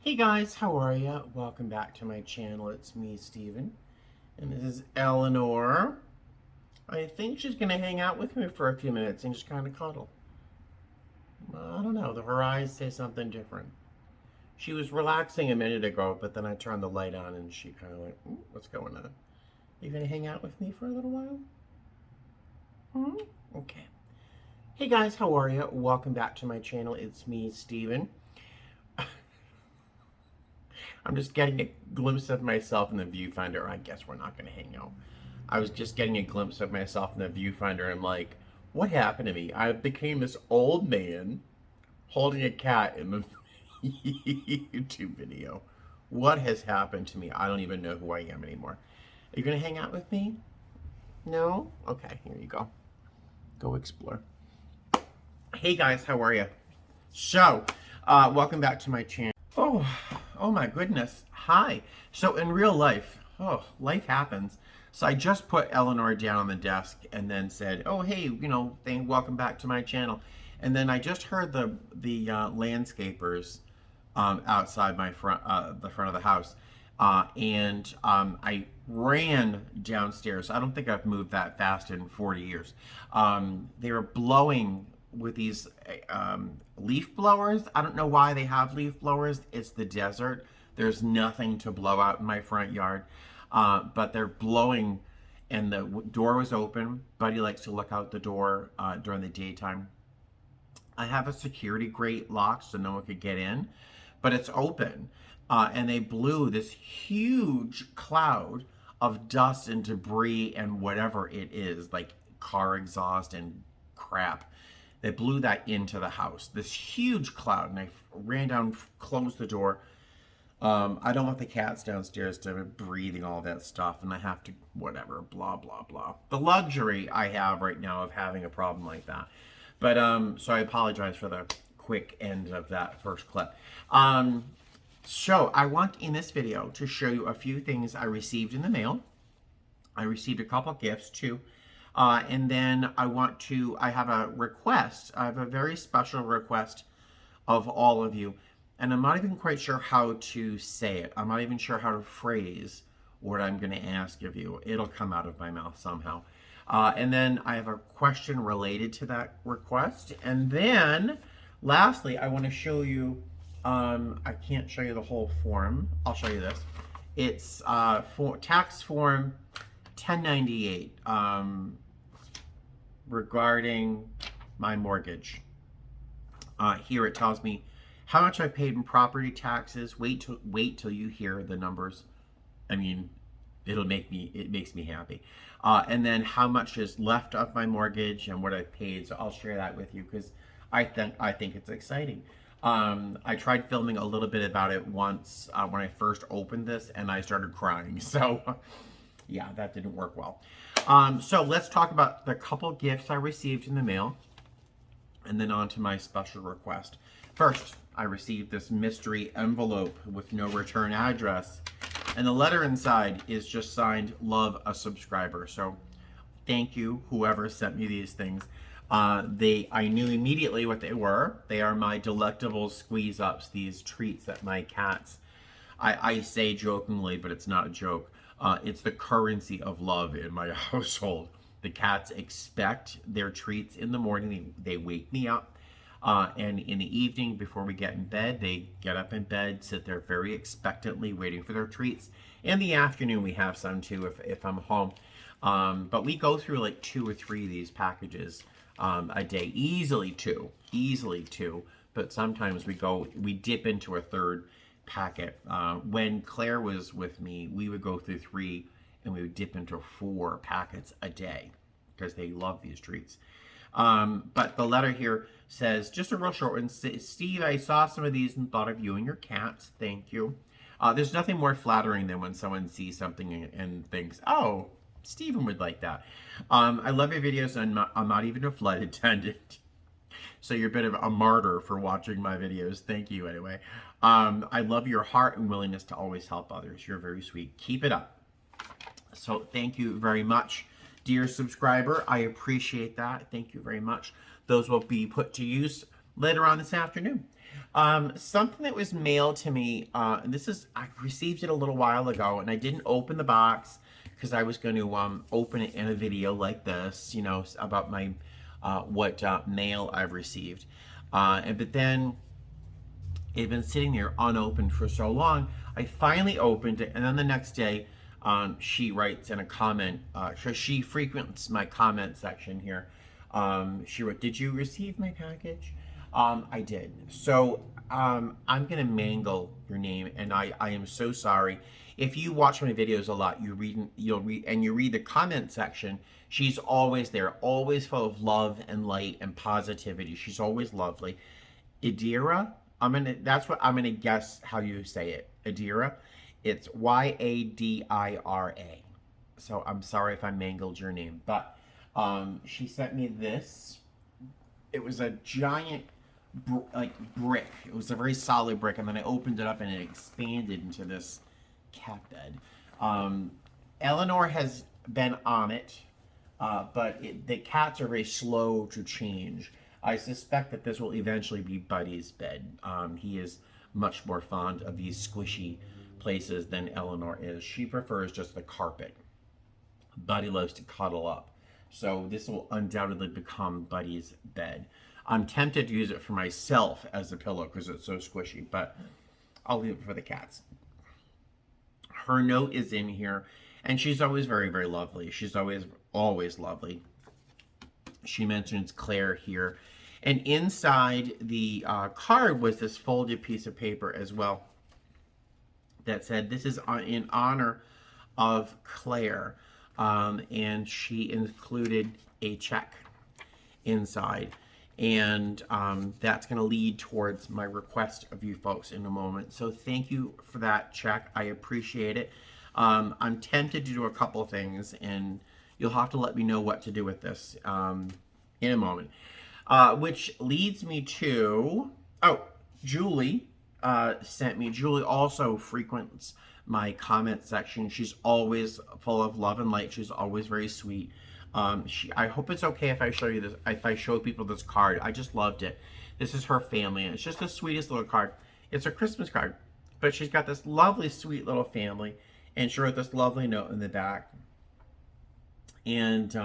Hey guys, how are ya? Welcome back to my channel. It's me, Steven. And this is Eleanor. I think she's going to hang out with me for a few minutes and just kind of cuddle. I don't know. Her eyes say something different. She was relaxing a minute ago, but then I turned the light on and she kind of went, what's going on? You going to hang out with me for a little while? Okay. Hey guys, how are ya? Welcome back to my channel. It's me, Steven. I'm just getting a glimpse of myself in the viewfinder. I guess we're not going to hang out. I was just getting a glimpse of myself in the viewfinder and like, what happened to me? I became this old man holding a cat in the YouTube video. What has happened to me? I don't even know who I am anymore. Are you going to hang out with me? No? Okay, here you go. Go explore. Hey guys, how are you? So, welcome back to my channel. Oh my goodness. Hi. So in real life, life happens. So I just put Eleanor down on the desk and then said, oh, hey, welcome back to my channel. And then I just heard the landscapers outside my the front of the house. I ran downstairs. I don't think I've moved that fast in 40 years. They were blowing with these leaf blowers. I don't know why they have leaf blowers. It's the desert. There's nothing to blow out in my front yard. But they're blowing and the door was open. Buddy likes to look out the door during the daytime. I have a security grate locked so no one could get in, but it's open. And they blew this huge cloud of dust and debris and whatever it is, like car exhaust and crap. They blew that into the house, this huge cloud, and I ran down, closed the door. I don't want the cats downstairs to be breathing all that stuff, and I have to, whatever, blah, blah, blah. The luxury I have right now of having a problem like that. But, so I apologize for the quick end of that first clip. So I want in this video to show you a few things I received in the mail. I received a couple gifts too. And then I have a request. I have a very special request of all of you. And I'm not even quite sure how to say it. I'm not even sure how to phrase what I'm going to ask of you. It'll come out of my mouth somehow. And then I have a question related to that request. And then lastly, I want to show you, I can't show you the whole form. I'll show you this. It's for tax form 1098 regarding my mortgage. Here it tells me how much I paid in property taxes. Wait till you hear the numbers. I mean, it makes me happy. And then how much is left of my mortgage and what I've paid. So I'll share that with you because I think it's exciting. I tried filming a little bit about it once when I first opened this and I started crying. So yeah, that didn't work well. So let's talk about the couple gifts I received in the mail and then on to my special request. First, I received this mystery envelope with no return address. And the letter inside is just signed, love, a subscriber. So thank you, whoever sent me these things. I knew immediately what they were. They are my delectable squeeze ups, these treats that my cats, I say jokingly, but it's not a joke. It's the currency of love in my household. The cats expect their treats in the morning. They wake me up. And in the evening, before we get in bed, they get up in bed, sit there very expectantly waiting for their treats. In the afternoon, we have some too if I'm home. But we go through like 2 or 3 of these packages a day. Easily two. But sometimes we dip into a third packet. When Claire was with me, we would go through 3 and we would dip into 4 packets a day because they love these treats. But the letter here says, just a real short one. Steve, I saw some of these and thought of you and your cats. Thank you. There's nothing more flattering than when someone sees something and thinks, oh, Steven would like that. I love your videos, and I'm not even a flight attendant. So you're a bit of a martyr for watching my videos. Thank you anyway. I love your heart and willingness to always help others. You're very sweet. Keep it up. So thank you very much, dear subscriber. I appreciate that. Thank you very much. Those will be put to use later on this afternoon. Something that was mailed to me, and I received it a little while ago, and I didn't open the box because I was going to open it in a video like this, you know, about my what mail I've received. But then it had been sitting there unopened for so long. I finally opened it, and then the next day, she writes in a comment. So she frequents my comment section here. She wrote, "Did you receive my package?" I did. So I'm gonna mangle your name, and I am so sorry. If you watch my videos a lot, you read the comment section. She's always there, always full of love and light and positivity. She's always lovely. Idira, that's what I'm gonna guess how you say it. Idira. It's Yadira. So I'm sorry if I mangled your name, but she sent me this. It was a giant brick. It was a very solid brick, and then I opened it up and it expanded into this cat bed. Eleanor has been on it, but the cats are very slow to change. I suspect that this will eventually be Buddy's bed. He is much more fond of these squishy places than Eleanor is. She prefers just the carpet. Buddy loves to cuddle up. So this will undoubtedly become Buddy's bed. I'm tempted to use it for myself as a pillow because it's so squishy, but I'll leave it for the cats. Her note is in here, and she's always very, very lovely. She's always lovely. She mentions Claire here. And inside the card was this folded piece of paper as well that said, "This is in honor of Claire." And she included a check inside. And that's going to lead towards my request of you folks in a moment. So thank you for that check. I appreciate it. I'm tempted to do a couple of things, and you'll have to let me know what to do with this in a moment. Which leads me to, Julie sent me. Julie also frequents my comment section. She's always full of love and light. She's always very sweet. I hope it's okay if I show you this, if I show people this card. I just loved it. This is her family, and it's just the sweetest little card. It's a Christmas card, but she's got this lovely, sweet little family, and she wrote this lovely note in the back. And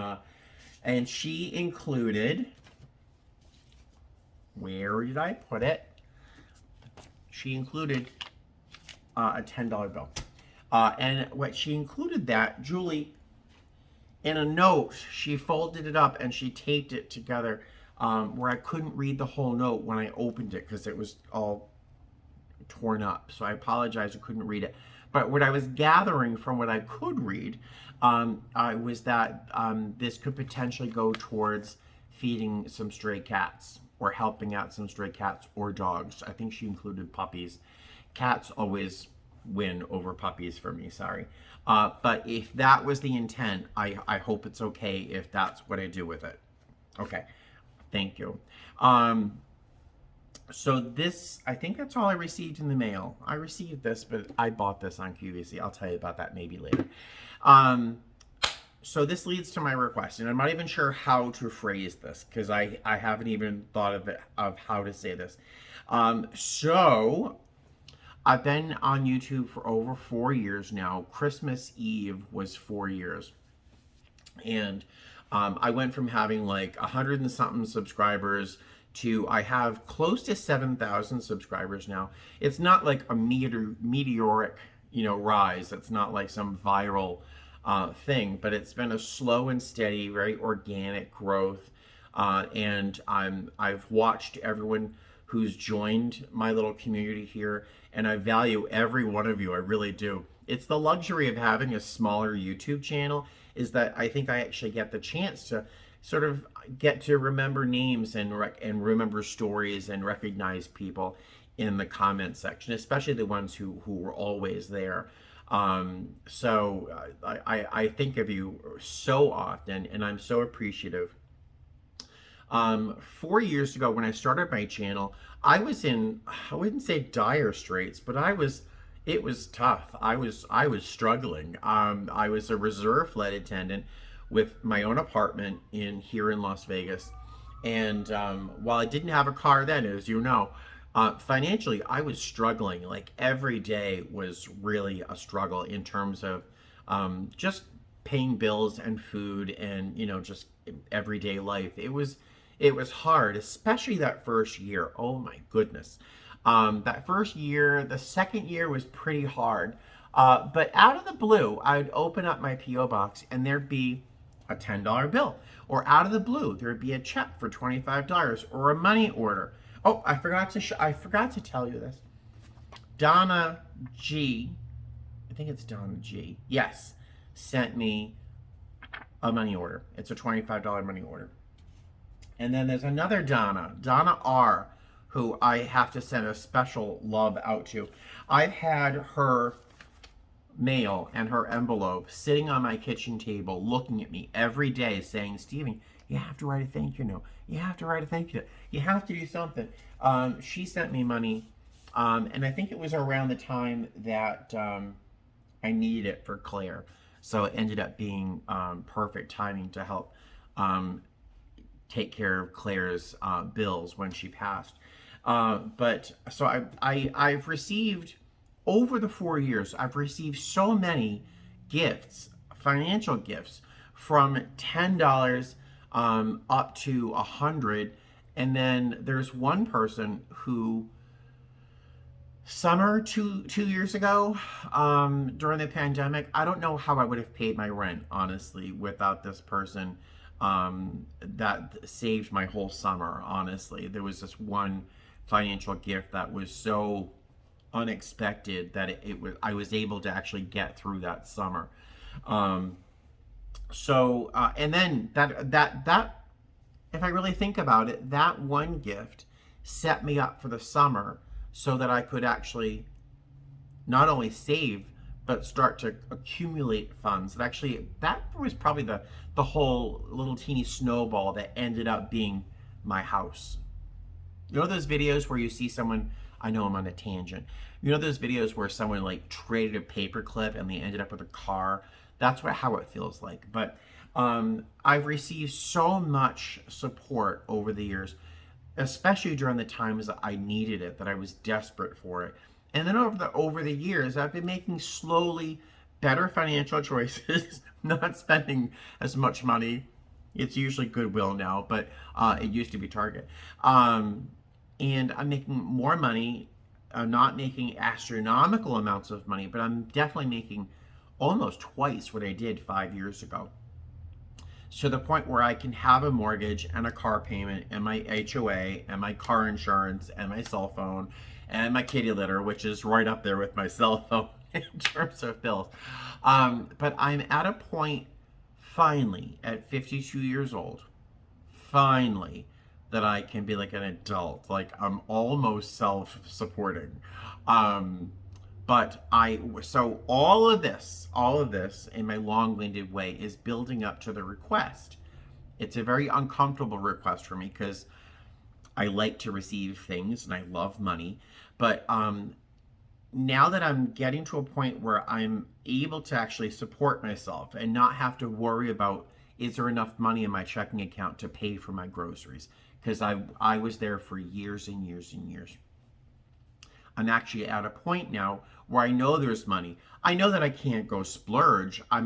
she included, where did I put it? She included a $10 bill. And what she included that, Julie, in a note, she folded it up and she taped it together where I couldn't read the whole note when I opened it because it was all torn up. So I apologize, I couldn't read it. But what I was gathering from what I could read was that this could potentially go towards feeding some stray cats or helping out some stray cats or dogs. I think she included puppies. Cats always win over puppies for me, sorry. But if that was the intent, I hope it's okay if that's what I do with it. Okay, thank you. So this, I think that's all I received in the mail. I received this, but I bought this on QVC. I'll tell you about that maybe later. So this leads to my request, and I'm not even sure how to phrase this because I haven't even thought of how to say this. So I've been on YouTube for over 4 years now. Christmas Eve was 4 years. And I went from having like 100 and something subscribers to I have close to 7,000 subscribers now. It's not like a meteoric, rise. It's not like some viral thing, but it's been a slow and steady, very organic growth. And I've watched everyone who's joined my little community here, and I value every one of you. I really do. It's the luxury of having a smaller YouTube channel is that I think I actually get the chance to sort of get to remember names and remember stories and recognize people in the comment section, especially the ones who were always there. So I think of you so often, and I'm so appreciative. 4 years ago when I started my channel, I was in, I wouldn't say dire straits, but it was tough. I was struggling. I was a reserve flight attendant with my own apartment here in Las Vegas. And while I didn't have a car then, as you know, Financially, I was struggling. Like every day was really a struggle in terms of just paying bills and food and just everyday life. It was hard, especially that first year. Oh my goodness, that first year. The second year was pretty hard. But out of the blue, I'd open up my PO box and there'd be a $10 bill, or out of the blue there would be a check for $25 or a money order. Oh, I forgot to tell you this. Donna G, I think it's Donna G. Yes, sent me a money order. It's a $25 money order. And then there's another Donna R, who I have to send a special love out to. I've had her mail and her envelope sitting on my kitchen table looking at me every day saying, Stephen, you have to write a thank you note. You have to write a thank you note. You have to do something. She sent me money, and I think it was around the time that I needed it for Claire. So it ended up being perfect timing to help take care of Claire's bills when she passed. But so I've received, over the 4 years, I've received so many gifts, financial gifts, from $10 up to $100. And then there's one person who, summer 2 years ago, during the pandemic, I don't know how I would have paid my rent, honestly, without this person. That saved my whole summer, honestly. There was this one financial gift that was so unexpected that I was able to actually get through that summer. And then that if I really think about it, that one gift set me up for the summer so that I could actually not only save but start to accumulate funds. That was probably the whole little teeny snowball that ended up being my house. You know those videos where you see someone, I know I'm on a tangent. You know those videos where someone like traded a paperclip and they ended up with a car? That's how it feels like. But I've received so much support over the years, especially during the times that I needed it, that I was desperate for it. And then over the years, I've been making slowly better financial choices, not spending as much money. It's usually Goodwill now, but it used to be Target. And I'm making more money. I'm not making astronomical amounts of money, but I'm definitely making almost twice what I did 5 years ago. To the point where I can have a mortgage and a car payment and my HOA and my car insurance and my cell phone and my kitty litter, which is right up there with my cell phone in terms of bills. But I'm at a point, finally, at 52 years old, finally, that I can be like an adult. Like I'm almost self-supporting. So all of this in my long-winded way is building up to the request. It's a very uncomfortable request for me because I like to receive things and I love money. But now that I'm getting to a point where I'm able to actually support myself and not have to worry about, is there enough money in my checking account to pay for my groceries? Because I was there for years and years and years. I'm actually at a point now where I know there's money. I know that I can't go splurge. I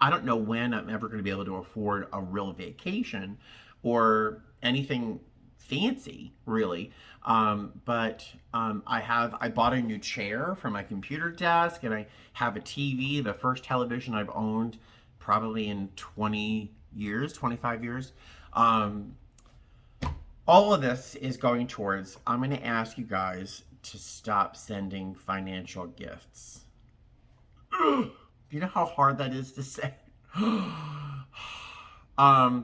don't know when I'm ever going to be able to afford a real vacation or anything fancy, really. I bought a new chair for my computer desk, and I have a TV, the first television I've owned probably in 20 years, 25 years. All of this is going towards, I'm going to ask you guys to stop sending financial gifts. You know how hard that is to say?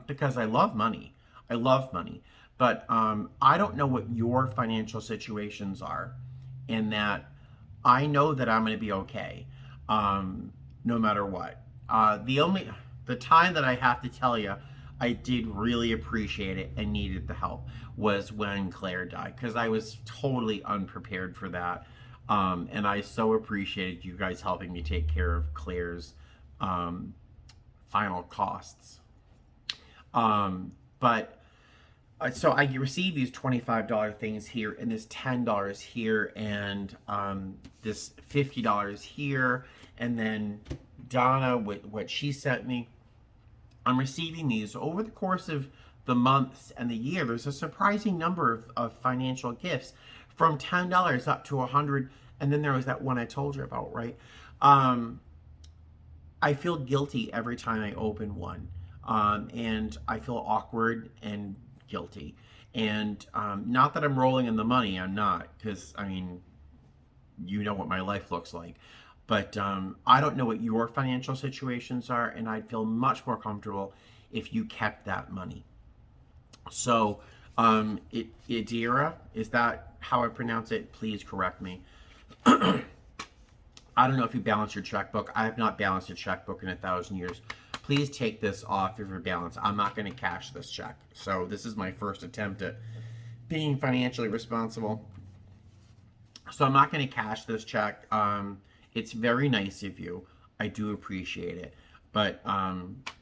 Because I love money. I love money. But I don't know what your financial situations are, and that I know that I'm going to be okay, no matter what. The time that I have to tell you, I did really appreciate it and needed the help was when Claire died, because I was totally unprepared for that. And I so appreciated you guys helping me take care of Claire's final costs. But So I received these $25 things here, and this $10 here, and this $50 here, and then Donna with what she sent me. I'm receiving these over the course of the months and the year. There's a surprising number of financial gifts, from $10 up to $100, and then there was that one I told you about, right? I feel guilty every time I open one, and I feel awkward and guilty. And not that I'm rolling in the money, I'm not, because I mean, you know what my life looks like. But I don't know what your financial situations are, and I'd feel much more comfortable if you kept that money. So, Idira, is that how I pronounce it? Please correct me. I don't know if you balance your checkbook. I have not balanced a checkbook in 1,000 years. Please take this off of your balance. I'm not going to cash this check. So this is my first attempt at being financially responsible. So I'm not going to cash this check. It's very nice of you. I do appreciate it. But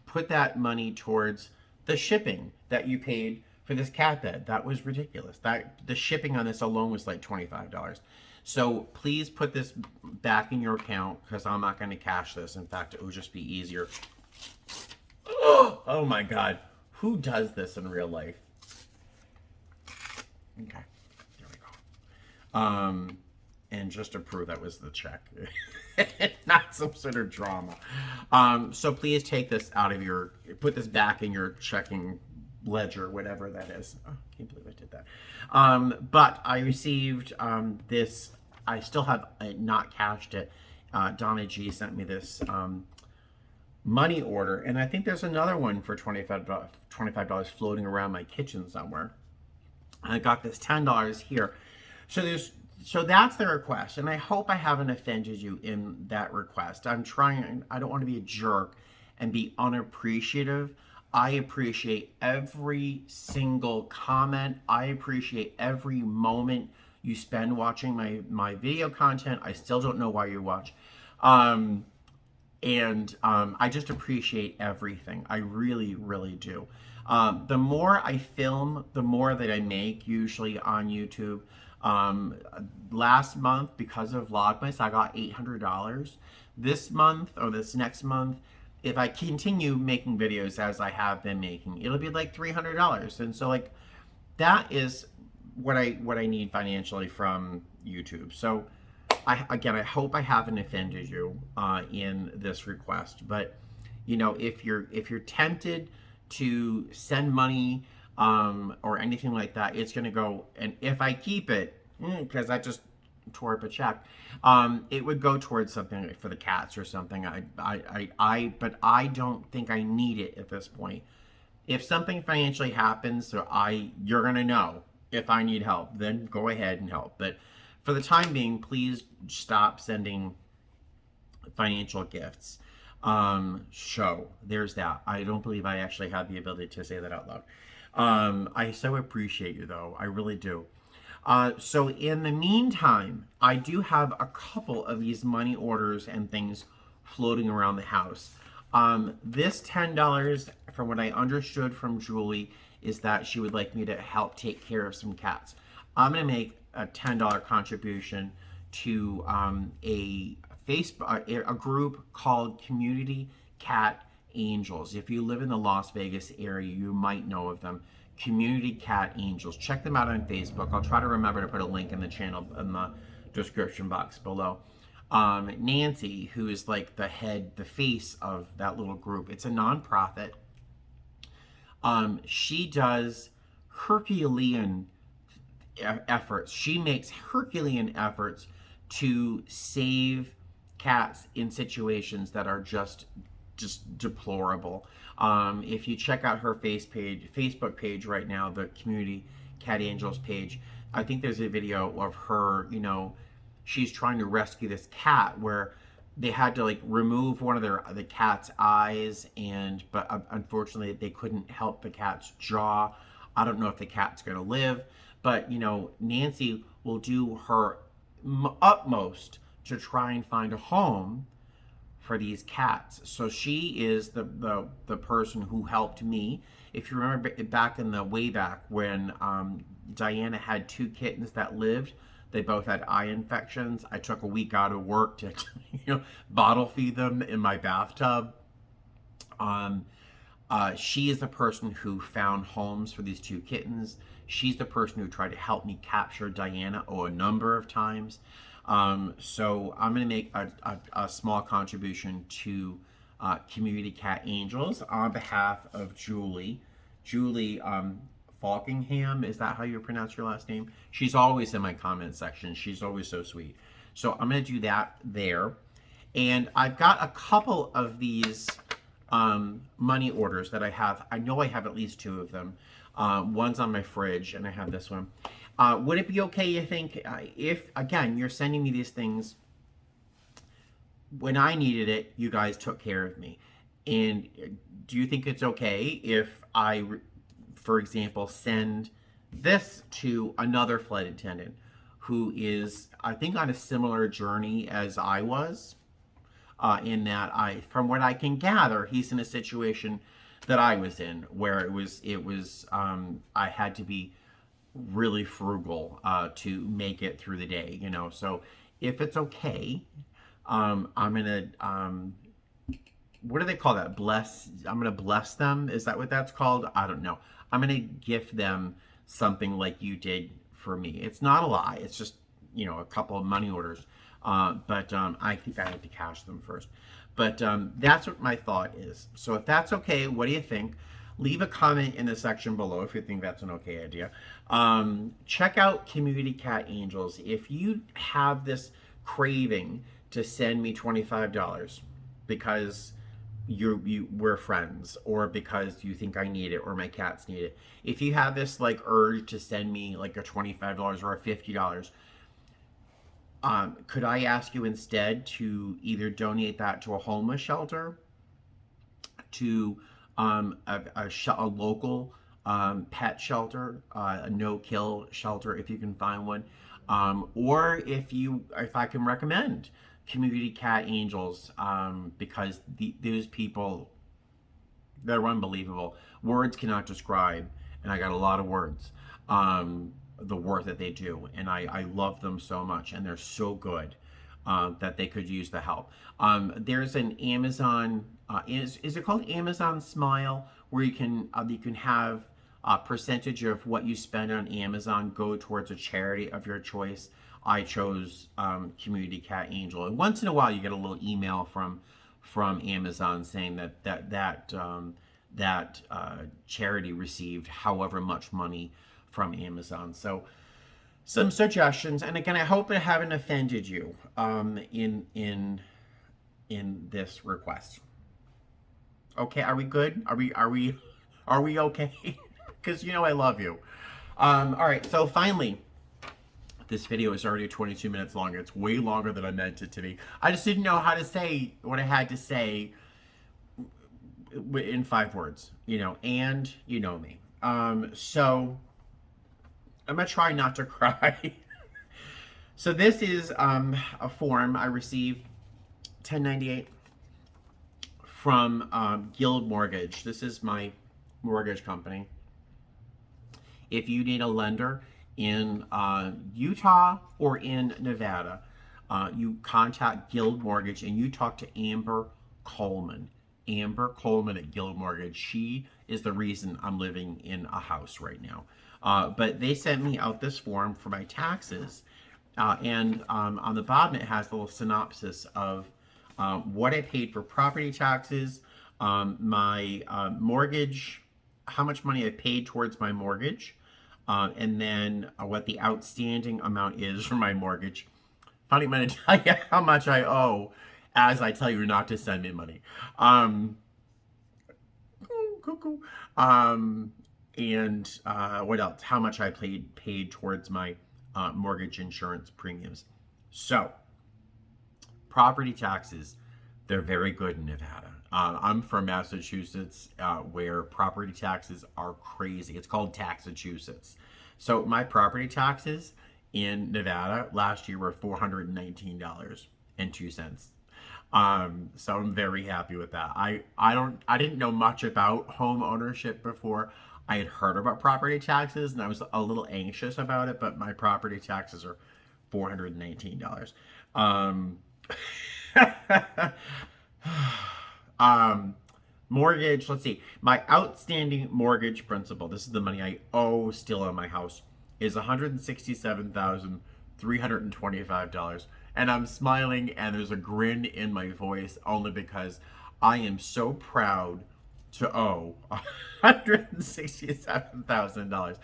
put that money towards the shipping that you paid for this cat bed. That was ridiculous. The shipping on this alone was like $25. So please put this back in your account, because I'm not going to cash this. In fact, it would just be easier. Oh my God. Who does this in real life? Okay. There we go. And just to prove that was the check. Not some sort of drama. So please take this out of put this back in your checking ledger, whatever that is. Oh, I can't believe I did that. But I received this. I still have not cashed it. Donna G sent me this money order, and I think there's another one for $25 floating around my kitchen somewhere. I got this $10 here. So that's the request, and I hope I haven't offended you in that request. I don't want to be a jerk and be unappreciative. I appreciate every single comment. I appreciate every moment you spend watching my video content. I still don't know why you watch. I just appreciate everything. I really, really do. The more I film, the more that I make, usually on YouTube. Last month, because of Vlogmas, I got $800. This month, or this next month, if I continue making videos as I have been making, it'll be like $300. And so, like, that is what I need financially from YouTube. So I hope I haven't offended you in this request. But you know, if you're tempted to send money or anything like that, it's gonna go. And if I keep it, because I just tore up a check, it would go towards something for the cats or something. But I don't think I need it at this point. If something financially happens, you're gonna know. If I need help, then go ahead and help. But for the time being, please stop sending financial gifts. There's that. I don't believe I actually have the ability to say that out loud. I so appreciate you, though. I really do. So in the meantime, I do have a couple of these money orders and things floating around the house. This $10, from what I understood from Julie, is that she would like me to help take care of some cats. I'm going to make a $10 contribution to a group called Community Cat Angels. If you live in the Las Vegas area, you might know of them. Community Cat Angels. Check them out on Facebook. I'll try to remember to put a link in the channel in the description box below. Nancy, who is like the face of that little group. It's a nonprofit. She does Herculean efforts. She makes Herculean efforts to save cats in situations that are just deplorable. If you check out her Facebook page right now, the Community Cat Angels page, I think there's a video of her, you know, she's trying to rescue this cat where they had to like remove one of the cat's eyes, but unfortunately they couldn't help the cat's jaw. I don't know if the cat's going to live, but you know, Nancy will do her utmost to try and find a home for these cats. So she is the person who helped me. If you remember back in the way back when Diana had 2 kittens that lived, they both had eye infections. I took a week out of work to bottle feed them in my bathtub. Um, she is the person who found homes for these 2 kittens. She's the person who tried to help me capture Diana a number of times. So I'm going to make a small contribution to Community Cat Angels on behalf of Julie. Julie Falkingham, is that how you pronounce your last name? She's always in my comment section. She's always so sweet. So I'm going to do that there. And I've got a couple of these money orders that I have. I know I have at least 2 of them. One's on my fridge, and I have this one. Would it be okay, you think, if, again, you're sending me these things, when I needed it, you guys took care of me. And do you think it's okay if I, for example, send this to another flight attendant who is, I think, on a similar journey as I was? In that from what I can gather, he's in a situation that I was in, where I had to be really frugal to make it through the day, So if it's okay, I'm gonna what do they call that? I'm gonna bless them. Is that what that's called? I don't know. I'm gonna gift them something like you did for me. It's not a lie. It's just a couple of money orders. But I think I have to cash them first. But that's what my thought is. So if that's okay, what do you think? Leave a comment in the section below if you think that's an okay idea. Check out Community Cat Angels. If you have this craving to send me $25 because we're friends, or because you think I need it, or my cats need it. If you have this urge to send me a $25 or a $50, could I ask you instead to either donate that to a homeless shelter, to a local pet shelter, a no-kill shelter if you can find one, or if I can recommend Community Cat Angels, because those people, they're unbelievable. Words cannot describe, and I got a lot of words. The work that they do, and I love them so much, and they're so good that they could use the help. There's an Amazon, is it called Amazon Smile, where you can have a percentage of what you spend on Amazon go towards a charity of your choice. I chose Community Cat Angel, and once in a while you get a little email from Amazon saying that charity received however much money from Amazon. So some suggestions, and again, I hope I haven't offended you in this request. Okay, are we good? Are we okay? Because I love you. All right, so finally, this video is already 22 minutes long. It's way longer than I meant it to be. I just didn't know how to say what I had to say in 5 words, and you know me. So I'm gonna try not to cry. So this is a form I received, 1098, from Guild Mortgage. This is my mortgage company. If you need a lender in Utah or in Nevada, you contact Guild Mortgage and you talk to Amber Coleman. Amber Coleman at Guild Mortgage. She is the reason I'm living in a house right now. But they sent me out this form for my taxes, and on the bottom it has a little synopsis of what I paid for property taxes, my mortgage, how much money I paid towards my mortgage, and then what the outstanding amount is for my mortgage. Funny, I'm going to tell you how much I owe as I tell you not to send me money. And what else? How much I paid towards my mortgage insurance premiums. So, property taxes, they're very good in Nevada. I'm from Massachusetts, where property taxes are crazy. It's called Taxachusetts. So my property taxes in Nevada last year were $419.02. So I'm very happy with that. I didn't know much about home ownership before. I had heard about property taxes and I was a little anxious about it, but my property taxes are $419. Um, um, mortgage, let's see. My outstanding mortgage principal, this is the money I owe still on my house, is $167,325. And I'm smiling and there's a grin in my voice only because I am so proud to owe $167,000.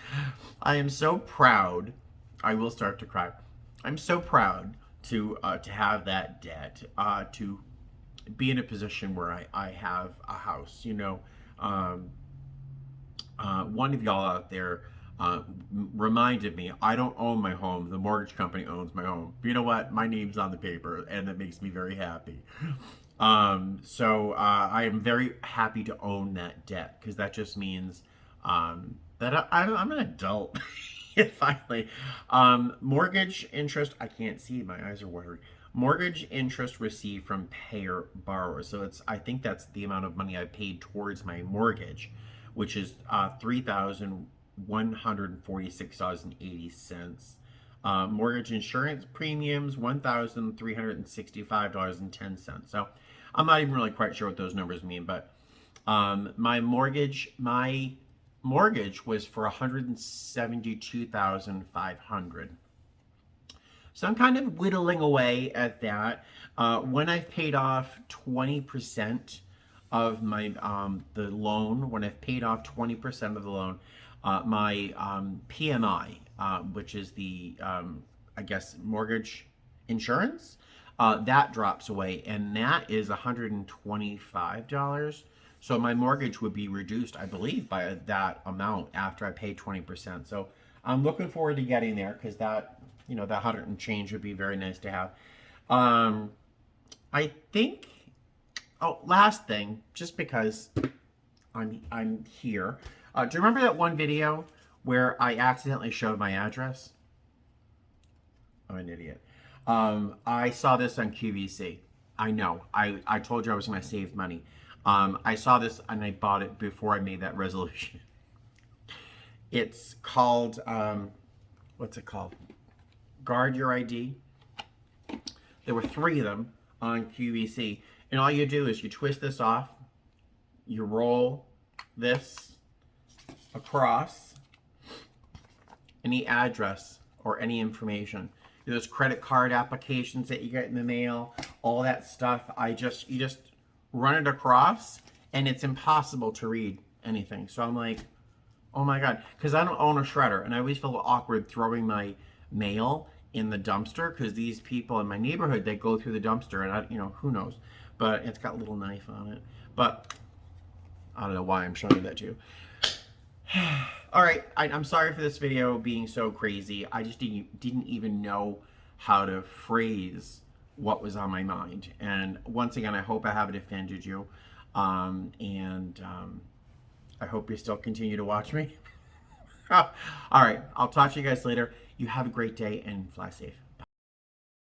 I am so proud. I will start to cry. I'm so proud to have that debt, to be in a position where I have a house. Um, one of y'all out there reminded me I don't own my home. The mortgage company owns my home. But you know what? My name's on the paper, and that makes me very happy. So I am very happy to own that debt because that just means that I'm an adult. Finally, mortgage interest. I can't see. My eyes are watery. Mortgage interest received from payer borrowers. So I think that's the amount of money I paid towards my mortgage, which is $3,146.80. Mortgage insurance premiums $1,365.10. So I'm not even really quite sure what those numbers mean, but my mortgage was for $172,500. So I'm kind of whittling away at that. When I've paid off 20% of my the loan, when I've paid off 20% of the loan, my PMI, which is the I guess mortgage insurance, that drops away, and that is $125. So my mortgage would be reduced, I believe, by that amount after I pay 20%. So I'm looking forward to getting there because that, that 100 and change would be very nice to have. I think. Oh, last thing, just because I'm here. Do you remember that one video where I accidentally showed my address? I'm an idiot. I saw this on QVC. I know. I told you I was going to save money. I saw this and I bought it before I made that resolution. It's called, what's it called? Guard Your ID. There were 3 of them on QVC. And all you do is you twist this off, you roll this across any address or any information. There's credit card applications that you get in the mail, all that stuff. You just run it across and it's impossible to read anything. So I'm like, oh my God, because I don't own a shredder and I always feel awkward throwing my mail in the dumpster because these people in my neighborhood, they go through the dumpster and who knows, but it's got a little knife on it. But I don't know why I'm showing you that to you. All right, I'm sorry for this video being so crazy. I just didn't even know how to phrase what was on my mind. And once again, I hope I haven't offended you. And I hope you still continue to watch me. All right, I'll talk to you guys later. You have a great day and fly safe.